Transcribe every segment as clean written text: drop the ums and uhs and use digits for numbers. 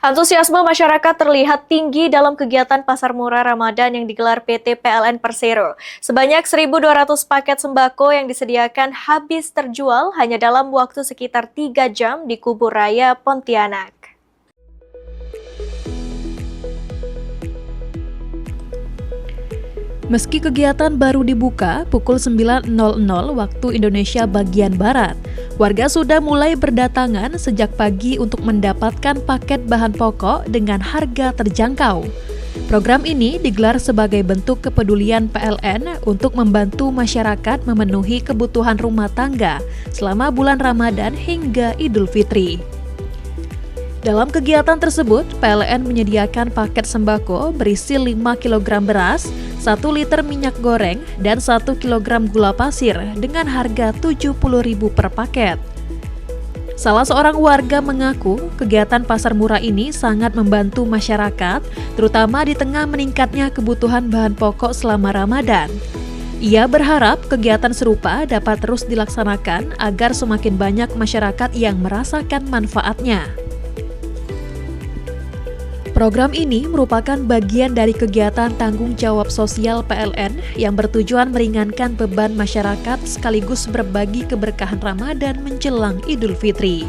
Antusiasme masyarakat terlihat tinggi dalam kegiatan Pasar Murah Ramadan yang digelar PT PLN Persero. Sebanyak 1.200 paket sembako yang disediakan habis terjual hanya dalam waktu sekitar 3 jam di Kubur Raya Pontianak. Meski kegiatan baru dibuka pukul 9.00 waktu Indonesia bagian Barat, warga sudah mulai berdatangan sejak pagi untuk mendapatkan paket bahan pokok dengan harga terjangkau. Program ini digelar sebagai bentuk kepedulian PLN untuk membantu masyarakat memenuhi kebutuhan rumah tangga selama bulan Ramadan hingga Idul Fitri. Dalam kegiatan tersebut, PLN menyediakan paket sembako berisi 5 kg beras, 1 liter minyak goreng, dan 1 kg gula pasir dengan harga Rp70.000 per paket. Salah seorang warga mengaku kegiatan pasar murah ini sangat membantu masyarakat, terutama di tengah meningkatnya kebutuhan bahan pokok selama Ramadan. Ia berharap kegiatan serupa dapat terus dilaksanakan agar semakin banyak masyarakat yang merasakan manfaatnya. Program ini merupakan bagian dari kegiatan tanggung jawab sosial PLN yang bertujuan meringankan beban masyarakat sekaligus berbagi keberkahan Ramadan menjelang Idul Fitri.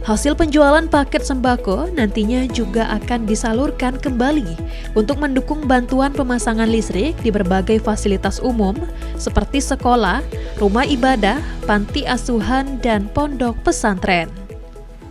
Hasil penjualan paket sembako nantinya juga akan disalurkan kembali untuk mendukung bantuan pemasangan listrik di berbagai fasilitas umum seperti sekolah, rumah ibadah, panti asuhan, dan pondok pesantren.